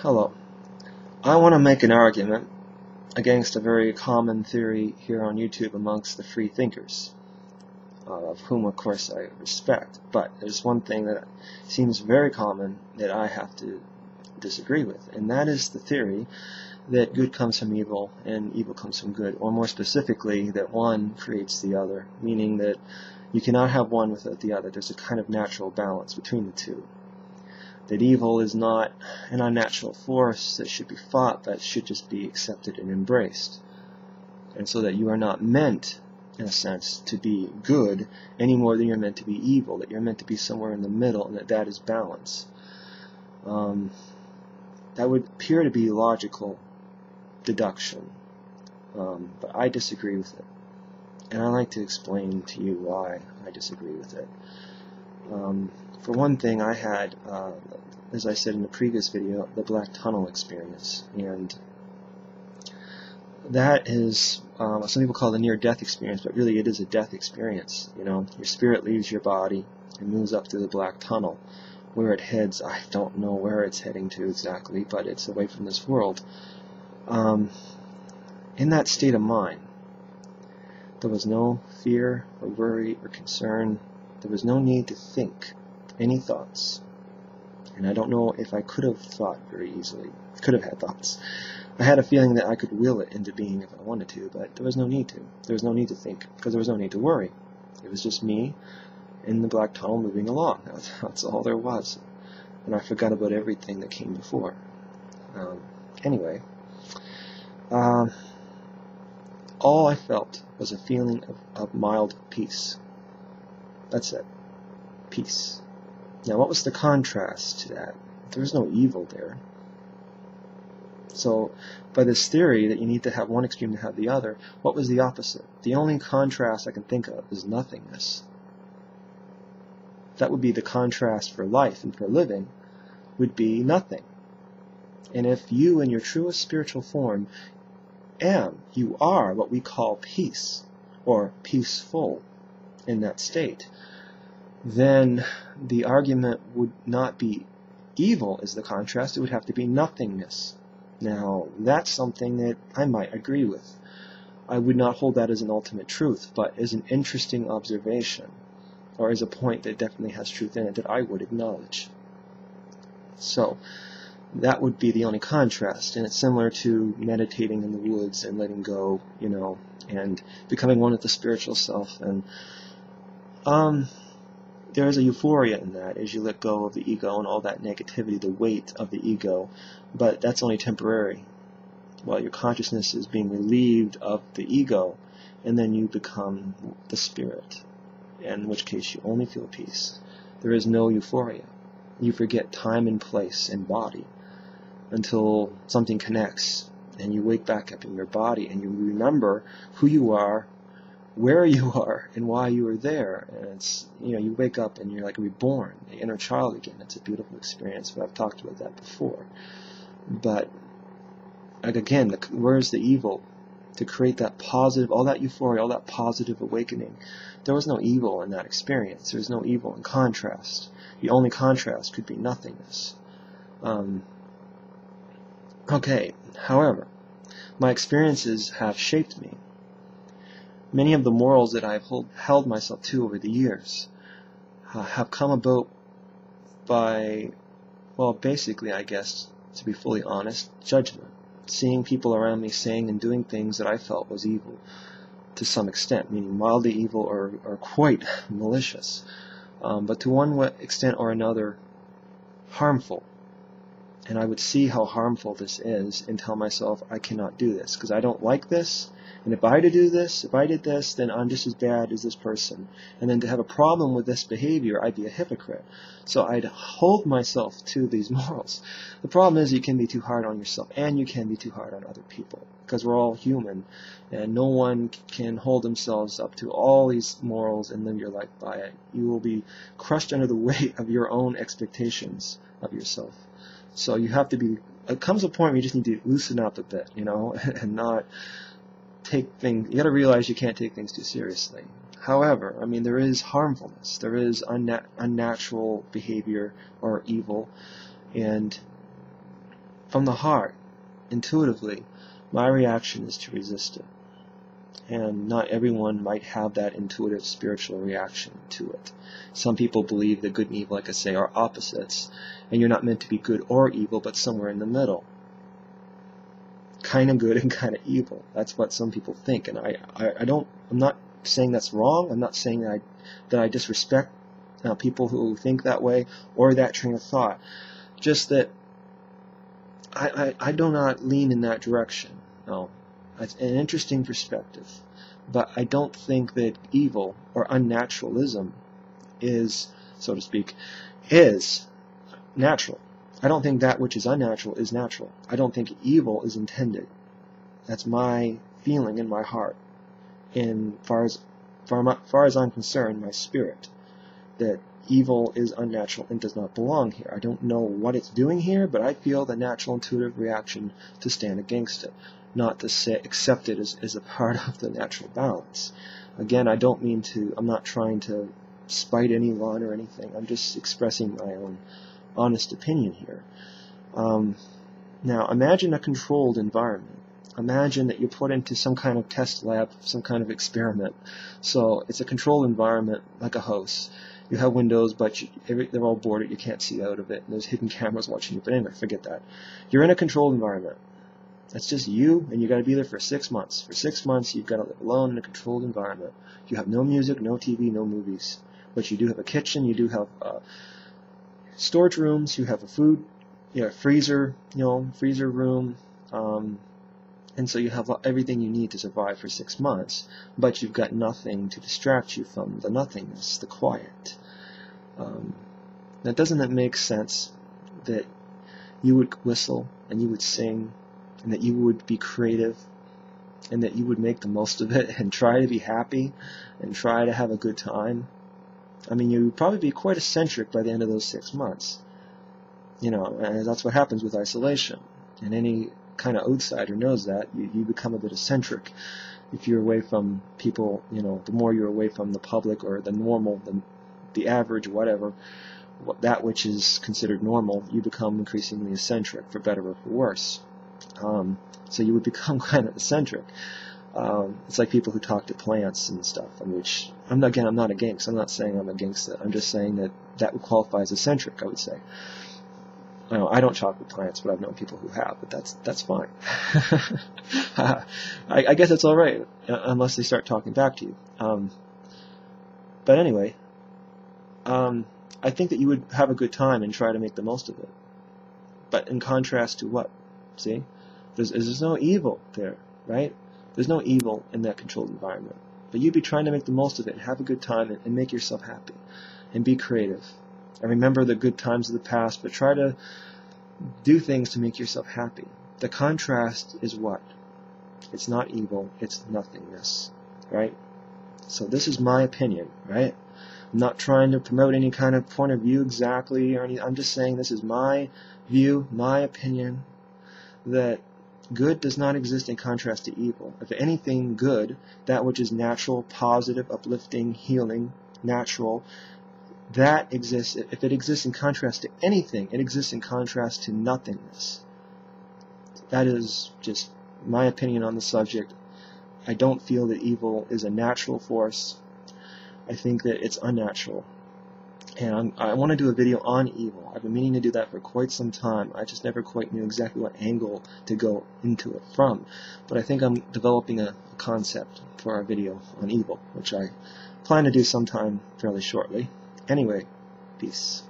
Hello. I want to make an argument against a very common theory here on YouTube amongst the free thinkers, of whom, of course, I respect. But there's one thing that seems very common that I have to disagree with, and that is the theory that good comes from evil and evil comes from good, or more specifically, that one creates the other, meaning that you cannot have one without the other. There's a kind of natural balance between the two. That evil is not an unnatural force that should be fought, but should just be accepted and embraced. And so that you are not meant, in a sense, to be good any more than you're meant to be evil, that you're meant to be somewhere in the middle, and that is balance. That would appear to be logical deduction, but I disagree with it. And I'd like to explain to you why I disagree with it. For one thing, I had, as I said in the previous video, the black tunnel experience, and that is, some people call it a near-death experience, but really it is a death experience. You know, your spirit leaves your body and moves up through the black tunnel. Where it heads, I don't know where it's heading to exactly, but it's away from this world. In that state of mind, there was no fear or worry or concern. There was no need to think any thoughts. And I don't know if I could have thought very easily. I could have had thoughts. I had a feeling that I could will it into being if I wanted to, but there was no need to. There was no need to think, because there was no need to worry. It was just me in the black tunnel moving along. That's all there was. And I forgot about everything that came before. Anyway, all I felt was a feeling of mild peace. That's it. Peace. Now, what was the contrast to that? There was no evil there. So, by this theory that you need to have one extreme to have the other, what was the opposite? The only contrast I can think of is nothingness. That would be the contrast for life and for living, would be nothing. And if you, in your truest spiritual form, you are what we call peace, or peaceful in that state, then the argument would not be evil as the contrast, it would have to be nothingness. Now, that's something that I might agree with. I would not hold that as an ultimate truth, but as an interesting observation, or as a point that definitely has truth in it that I would acknowledge. So, that would be the only contrast, and it's similar to meditating in the woods and letting go, you know, and becoming one with the spiritual self. And there is a euphoria in that as you let go of the ego and all that negativity, the weight of the ego, but that's only temporary. While your consciousness is being relieved of the ego, and then you become the spirit, in which case you only feel peace. There is no euphoria. You forget time and place and body until something connects, and you wake back up in your body, and you remember who you are, where you are, and why you are there. And it's, you know, you wake up and you're like reborn, the inner child again. It's a beautiful experience, but I've talked about that before. But like again, where's the evil to create that positive, all that euphoria, all that positive awakening? There was no evil in that experience. There was no evil in contrast. The only contrast could be nothingness. Okay, however, my experiences have shaped me. Many of the morals that I've held myself to over the years have come about by, well, basically, I guess, to be fully honest, judgment. Seeing people around me saying and doing things that I felt was evil to some extent, meaning mildly evil or quite malicious, but to one extent or another harmful. And I would see how harmful this is and tell myself, I cannot do this because I don't like this. And if I did this, then I'm just as bad as this person. And then to have a problem with this behavior, I'd be a hypocrite. So I'd hold myself to these morals. The problem is you can be too hard on yourself, and you can be too hard on other people, because we're all human, and no one can hold themselves up to all these morals and live your life by it. You will be crushed under the weight of your own expectations of yourself. So you have to be, it comes a point where you just need to loosen up a bit, you know, and not take things, you got to realize you can't take things too seriously. However, I mean, there is harmfulness, there is unnatural behavior or evil, and from the heart, intuitively, my reaction is to resist it. And not everyone might have that intuitive spiritual reaction to it. Some people believe that good and evil, like I say, are opposites, and you're not meant to be good or evil, but somewhere in the middle. Kind of good and kind of evil. That's what some people think, and I'm not saying that's wrong. I'm not saying that I disrespect people who think that way or that train of thought. Just that I do not lean in that direction. No. It's an interesting perspective, but I don't think that evil or unnaturalism is, so to speak, is natural. I don't think that which is unnatural is natural. I don't think evil is intended. That's my feeling in my heart, in far as I'm concerned, my spirit, that evil is unnatural and does not belong here. I don't know what it's doing here, but I feel the natural intuitive reaction to stand against it. Not to say accept it as a part of the natural balance. Again, I'm not trying to spite anyone or anything. I'm just expressing my own honest opinion here. Now, imagine a controlled environment. Imagine that you're put into some kind of test lab, some kind of experiment. So it's a controlled environment, like a house. You have windows, but they're all boarded. You can't see out of it. And there's hidden cameras watching you. But anyway, forget that. You're in a controlled environment. That's just you, and you got to be there for 6 months. For 6 months, you've got to live alone in a controlled environment. You have no music, no TV, no movies. But you do have a kitchen, you do have storage rooms, you have a freezer, freezer room, and so you have everything you need to survive for 6 months. But you've got nothing to distract you from the nothingness, the quiet. Now, doesn't it make sense that you would whistle and you would sing, and that you would be creative, and that you would make the most of it, and try to be happy, and try to have a good time? I mean, you would probably be quite eccentric by the end of those 6 months. And that's what happens with isolation. And any kind of outsider knows that. You become a bit eccentric. If you're away from people, the more you're away from the public or the normal, the average, whatever, that which is considered normal, you become increasingly eccentric, for better or for worse. So you would become kind of eccentric. It's like people who talk to plants and stuff, which I'm not against. I'm not saying I'm against it. I'm just saying that would qualify as eccentric, I would say. I don't talk with plants, but I've known people who have, but that's fine. I guess it's all right, unless they start talking back to you. But anyway, I think that you would have a good time and try to make the most of it. But in contrast to what? See? There's no evil there, right? There's no evil in that controlled environment. But you'd be trying to make the most of it and have a good time and make yourself happy and be creative. And remember the good times of the past, but try to do things to make yourself happy. The contrast is what? It's not evil, it's nothingness, right? So this is my opinion, right? I'm not trying to promote any kind of point of view exactly, or anything. I'm just saying this is my view, my opinion, that good does not exist in contrast to evil. If anything, good, that which is natural, positive, uplifting, healing, natural, that exists. If it exists in contrast to anything, it exists in contrast to nothingness. That is just my opinion on the subject. I don't feel that evil is a natural force. I think that it's unnatural. And I want to do a video on evil. I've been meaning to do that for quite some time. I just never quite knew exactly what angle to go into it from. But I think I'm developing a concept for our video on evil, which I plan to do sometime fairly shortly. Anyway, peace.